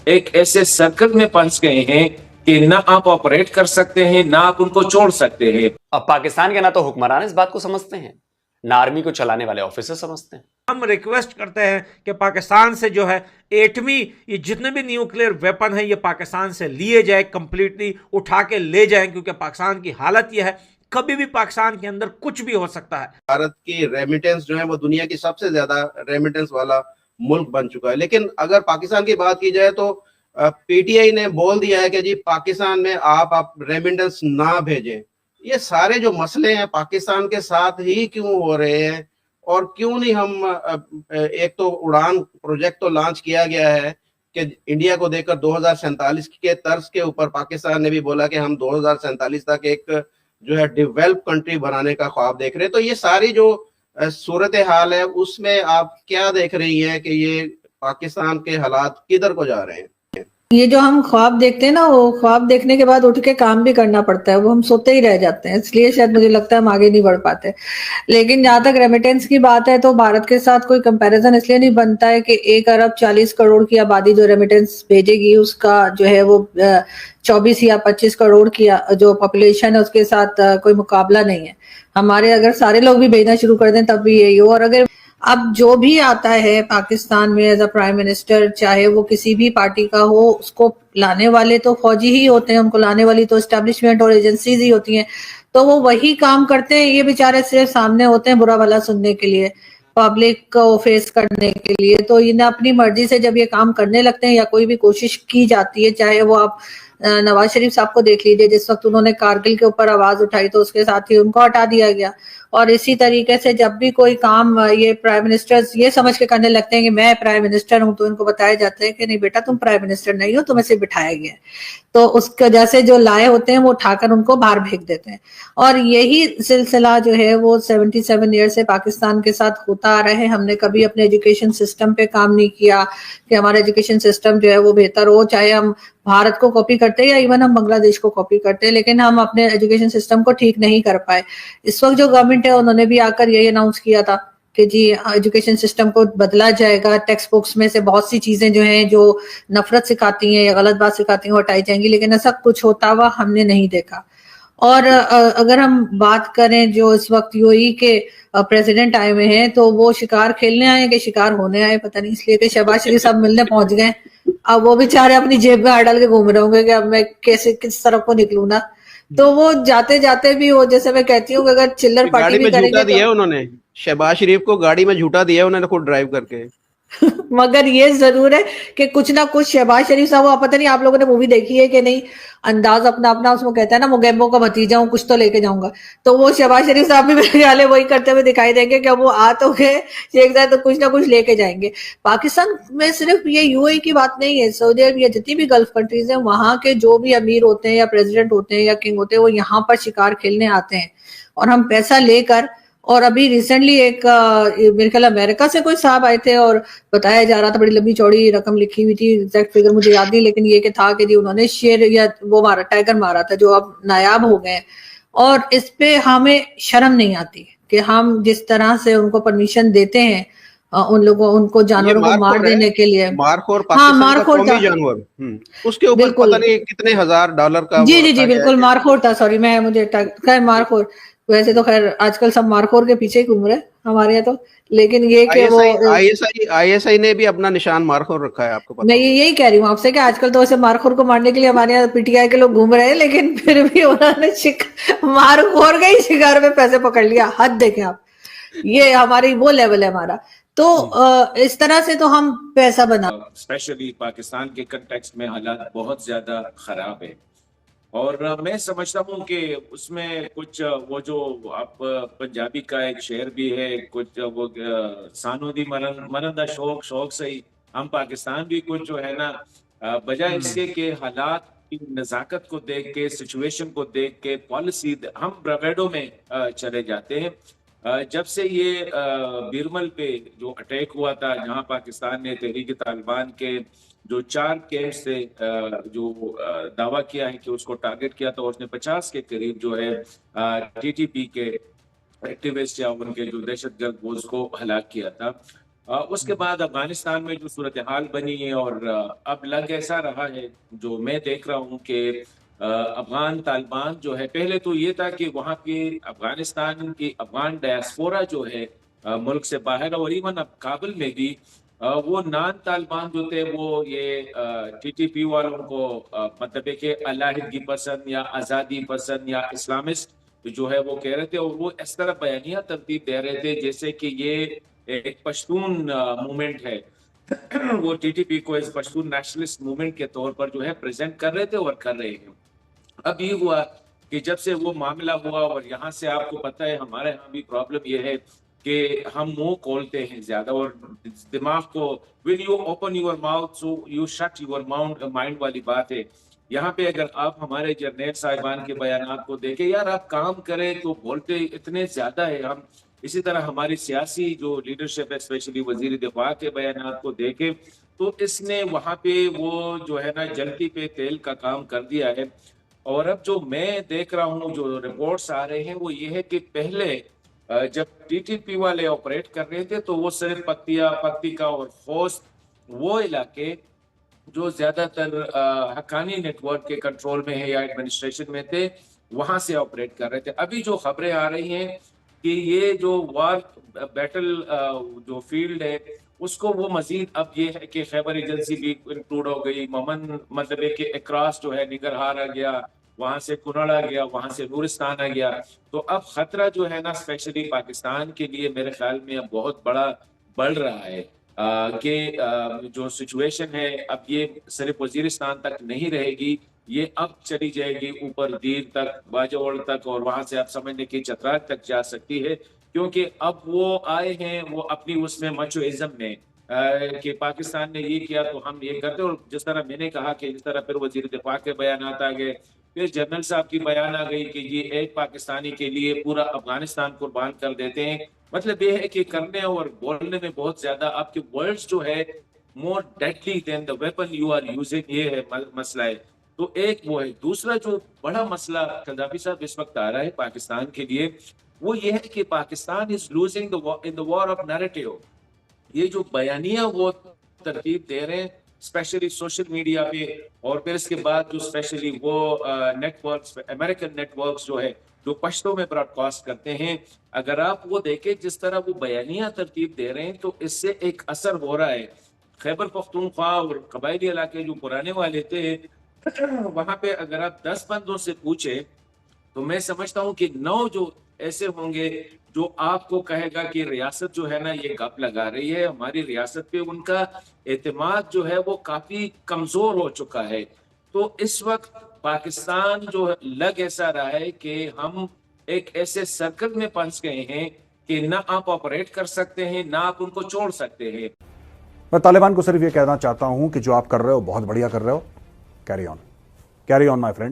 एक ऐसे सर्कल में फंस गए हैं कि ना आप ऑपरेट कर सकते हैं, ना आप उनको छोड़ सकते हैं। अब पाकिस्तान के ना तो हुक्मरान इस बात को समझते हैं, ना आर्मी को चलाने वाले ऑफिसर समझते हैं। हम रिक्वेस्ट करते हैं कि पाकिस्तान से जो है एटमी ये जितने भी न्यूक्लियर वेपन है ये पाकिस्तान से लिए जाए, कंप्लीटली उठा के ले जाए, क्योंकि पाकिस्तान की हालत यह है कभी भी पाकिस्तान के अंदर कुछ भी हो सकता है। भारत की रेमिटेंस जो है वो दुनिया की सबसे ज्यादा रेमिटेंस वाला मुल्क बन चुका है। लेकिन अगर पाकिस्तान की बात की जाए तो पीटीआई ने बोल दिया है कि जी पाकिस्तान में आप रेमिटेंस ना भेजें। ये सारे जो मसले हैं पाकिस्तान के साथ ही क्यों हो रहे हैं, और क्यों नहीं हम एक तो उड़ान प्रोजेक्ट तो लॉन्च किया गया है कि इंडिया को देखकर 2047 के तर्ज के ऊपर पाकिस्तान ने भी बोला कि हम 2047 तक एक जो है डेवलप कंट्री बनाने का ख्वाब देख रहे हैं। तो ये सारी जो सूरत हाल है उसमें आप क्या देख रही हैं कि ये पाकिस्तान के हालात किधर को जा रहे हैं? ये जो हम ख्वाब देखते हैं ना, वो ख्वाब देखने के बाद उठ के काम भी करना पड़ता है, वो हम सोते ही रह जाते हैं, इसलिए शायद मुझे लगता है हम आगे नहीं बढ़ पाते। लेकिन जहां तक रेमिटेंस की बात है तो भारत के साथ कोई कंपैरिजन इसलिए नहीं बनता है कि 1 अरब 40 करोड़ की आबादी जो रेमिटेंस भेजेगी उसका जो है वो 24 या 25 करोड़ की जो पॉपुलेशन है उसके साथ कोई मुकाबला नहीं है। हमारे अगर सारे लोग भी भेजना शुरू कर दें तब भी यही हो। और अगर अब जो भी आता है पाकिस्तान में एज अ प्राइम मिनिस्टर, चाहे वो किसी भी पार्टी का हो, उसको लाने वाले तो फौजी ही होते हैं, उनको लाने वाली तो एस्टेब्लिशमेंट और एजेंसीज ही होती हैं, तो वो वही काम करते हैं। ये बेचारे सिर्फ सामने होते हैं बुरा भला सुनने के लिए, पब्लिक को फेस करने के लिए। तो इन्हें अपनी मर्जी से जब ये काम करने लगते हैं या कोई भी कोशिश की जाती है, चाहे वो आप नवाज शरीफ साहब को देख लीजिए, जिस वक्त उन्होंने कारगिल के ऊपर आवाज उठाई तो उसके साथ ही उनको हटा दिया गया। और इसी तरीके से जब भी कोई काम ये प्राइम मिनिस्टर्स ये समझ के करने लगते हैं कि मैं प्राइम मिनिस्टर हूं, तो इनको बताया जाता है कि नहीं बेटा, तुम प्राइम मिनिस्टर नहीं हो, तुम्हें सिर्फ बिठाया गया है। तो उसके वजह से जो लाए होते हैं वो उठाकर उनको बाहर फेंक देते हैं। और यही सिलसिला जो है वो 77 ईयर से पाकिस्तान के साथ होता आ रहा है। हमने कभी अपने एजुकेशन सिस्टम पे काम नहीं किया कि हमारा एजुकेशन सिस्टम जो है वो बेहतर हो, चाहे हम भारत को कॉपी करते हैं या इवन हम बांग्लादेश को कॉपी करते हैं, लेकिन हम अपने एजुकेशन सिस्टम को ठीक नहीं कर पाए। इस वक्त जो गवर्नमेंट है उन्होंने भी आकर यही अनाउंस किया था कि जी एजुकेशन सिस्टम को बदला जाएगा, टेक्स्ट बुक्स में से बहुत सी चीजें जो हैं जो नफरत सिखाती हैं या गलत बात सिखाती हैं वो हटाई जाएंगी, लेकिन ऐसा कुछ होता हुआ हमने नहीं देखा। और अगर हम बात करें जो इस वक्त यूएई के प्रेसिडेंट आए हुए हैं, तो वो शिकार खेलने आए कि शिकार होने आए पता नहीं, इसलिए कि शहबाज शरीफ साहब मिलने पहुंच गए। अब वो बेचारे अपनी जेब में हाथ डाल के घूम रहे होंगे कि अब मैं कैसे किस तरफ को निकलूं ना। तो वो जाते जाते भी वो, जैसे मैं कहती हूँ कि अगर चिल्लर पार्टी भी करेंगे झूठा दिया तो उन्होंने, शहबाज शरीफ को गाड़ी में झूठा दिया उन्होंने खुद ड्राइव करके। मगर ये जरूर है कि कुछ ना कुछ शहबाज शरीफ साहब, वो पता नहीं आप लोगों ने मूवी देखी है कि नहीं, अंदाज अपना अपना, उसमें कहता है ना मुगेम्बो का भतीजा हूं, कुछ तो लेके जाऊंगा। तो वो शहबाज शरीफ साहब भी मेरे ख्याल है वही करते हुए दिखाई देंगे कि अब वो आ तो गए शेख साहब, तो कुछ ना कुछ लेके जाएंगे। पाकिस्तान में सिर्फ ये यूएई की बात नहीं है, सऊदी अरब या जितनी भी गल्फ कंट्रीज है, वहां के जो भी अमीर होते हैं या प्रेसिडेंट होते हैं या किंग होते हैं, वो यहाँ पर शिकार खेलने आते हैं और हम पैसा लेकर। और अभी रिसेंटली एक मेरे ख्याल अमेरिका से कोई साहब आए थे और बताया जा रहा था, बड़ी लंबी चौड़ी रकम लिखी हुई थी, एग्जैक्ट फिगर मुझे याद नहीं, लेकिन ये कि था कि जी उन्होंने शेर या वो मारा, टाइगर मारा था, जो अब नायाब हो गए। और इस पे हमें शर्म नहीं आती कि हम जिस तरह से उनको परमिशन देते हैं उन लोगों उनको जानवरों को मार देने के लिए। मारखोर हाँ, पाकिस्तान का मारखोर कौमी था, जानवर। उसके ऊपर बिल्कुल। पता नहीं कितने हजार डॉलर का जी वो जी रखा जी, गया है बिल्कुल कि मारखोर था, सॉरी, मैं मुझे खैर मारखोर, वैसे तो खैर आजकल सब मारखोर के पीछे ही घूम रहे हैं हमारे यहाँ तो, लेकिन ये कि वो आईएसआई ने भी अपना निशान मारखोर रखा है, आपको पता मैं होगा। यही कह रही हूँ आपसे कि आजकल तो वैसे मारखोर को मारने के लिए हमारे यहाँ पीटीआई के लोग घूम रहे हैं, लेकिन फिर भी उन्होंने मारखोर का ही शिकार में पैसे पकड़ लिया। हद देखें आप, ये हमारी वो लेवल है हमारा। तो इस तरह से तो हम पैसा बना, स्पेशली पाकिस्तान के कंटेक्स्ट में हालात बहुत ज्यादा खराब है। और मैं समझता हूँ कि उसमें कुछ वो जो आप पंजाबी का एक शेर भी है, कुछ वो सानोदी मरंदा शौक शौक से ही हम पाकिस्तान भी कुछ जो है ना, बजाय इसके के हालात की नजाकत को देख के, सिचुएशन को देख के पॉलिसी हम ब्रगेडो में चले जाते हैं। जब से ये बीरमल पे जो अटैक हुआ था, जहां पाकिस्तान ने तहरीक तालिबान के जो 4 कैंप्स से जो दावा किया है कि उसको टारगेट किया था, उसने 50 के करीब जो है टीटीपी के एक्टिविस्ट या उनके जो दहशतगर्द वो उसको हलाक किया था। उसके बाद अफगानिस्तान में जो सूरत हाल बनी है और अब लग ऐसा रहा है जो मैं देख रहा हूँ कि अफगान तालिबान जो है, पहले तो ये था कि वहाँ के अफगानिस्तान की अफगान डायस्पोरा जो है मुल्क से बाहर, और इवन अब काबुल में भी वो नॉन तालिबान जो थे वो ये टीटीपी वालों को मतलब है कि अलाहिदगी पसंद या आज़ादी पसंद या इस्लामिस्ट जो है वो कह रहे थे, और वो इस तरह बयानिया तरतीब दे रहे थे जैसे कि ये एक पश्तून मूवमेंट है। वो टीटीपी को इस पश्तून नेशनलिस्ट मूवमेंट के तौर पर जो है प्रेजेंट कर रहे थे और कर रहे हैं। अब ये हुआ कि जब से वो मामला हुआ, और यहाँ से आपको पता है हमारे यहाँ भी प्रॉब्लम ये है कि हम मुंह खोलते हैं ज्यादा और दिमाग को, will you open your mouth so you shut your mind वाली बात है। यहाँ पे अगर आप हमारे जर्नैल साहिबान के बयानात को देखें, यार आप काम करें तो बोलते इतने ज्यादा है हम। इसी तरह हमारी सियासी जो लीडरशिप है, स्पेशली वजीर दिफा के बयानात को देखें तो इसने वहां पे वो जो है ना जलती पे तेल का काम कर दिया है। और अब जो मैं देख रहा हूँ, जो रिपोर्ट्स आ रहे हैं वो ये है कि पहले जब टीटीपी वाले ऑपरेट कर रहे थे तो वो सिर्फ पक्तिका और खोस्त, वो इलाके जो ज्यादातर हक्कानी नेटवर्क के कंट्रोल में है या एडमिनिस्ट्रेशन में थे, वहां से ऑपरेट कर रहे थे। अभी जो खबरें आ रही हैं कि ये जो वार बैटल जो फील्ड है उसको वो मजीद, अब ये है कि खैबर एजेंसी भी इंक्लूड हो गई, ममन मतलब है कि अक्रॉस जो है निगरहार आ गया, वहां से कुनड़ आ गया, वहां से नूरिस्तान आ गया। तो अब खतरा जो है ना स्पेशली पाकिस्तान के लिए मेरे ख्याल में अब बहुत बड़ा बढ़ रहा है कि जो सिचुएशन है अब ये सिर्फ वजीरिस्तान तक नहीं रहेगी, ये अब चली जाएगी ऊपर दीर तक, बाजोड़ तक, और वहां से आप समझने की चतराक तक जा सकती है। क्योंकि अब वो आए हैं वो अपनी उसमें मचोइज्म में कि पाकिस्तान ने ये किया तो हम ये करते, और जिस तरह मैंने कहा कि जिस तरह फिर वजीर दिफा के बयान आ गए, फिर जनरल साहब की बयान आ गई कि ये एक पाकिस्तानी के लिए पूरा अफगानिस्तान कुर्बान कर देते हैं। मतलब ये है कि करने और बोलने में बहुत ज्यादा आपके वर्ड्स जो है more deadly than the weapon you are using, ये है मसला है। तो एक वो है। दूसरा जो बड़ा मसला कदाफी साहब इस वक्त आ रहा है पाकिस्तान के लिए, वो ये है कि Pakistan is losing in the war of narrative. ये जो बयानिया वो तरतीब दे रहे हैं स्पेशली सोशल मीडिया पे, और फिर इसके बाद जो स्पेशली वो नेटवर्क्स, अमेरिकन नेटवर्क्स जो है जो पश्तो में ब्रॉडकास्ट करते हैं, अगर आप वो देखें जिस तरह वो बयानिया तरतीब दे रहे हैं तो इससे एक असर हो रहा है। खैबर पख्तूनख्वा और कबायली इलाके जो पुराने वाले थे वहां पे अगर आप 10 बंदों से पूछे तो मैं समझता हूं कि 9 जो ऐसे होंगे जो आपको कहेगा कि रियासत जो है ना ये गप लगा रही है, हमारी रियासत पे उनका एतमाद जो है वो काफी कमजोर हो चुका है। तो इस वक्त पाकिस्तान जो लग ऐसा रहा है कि हम एक ऐसे सर्कल में फंस गए हैं कि ना आप ऑपरेट कर सकते हैं ना आप उनको छोड़ सकते हैं। मैं तालिबान को सिर्फ ये कहना चाहता हूं कि जो आप कर रहे हो बहुत बढ़िया कर रहे हो, कैरी ऑन माय फ्रेंड।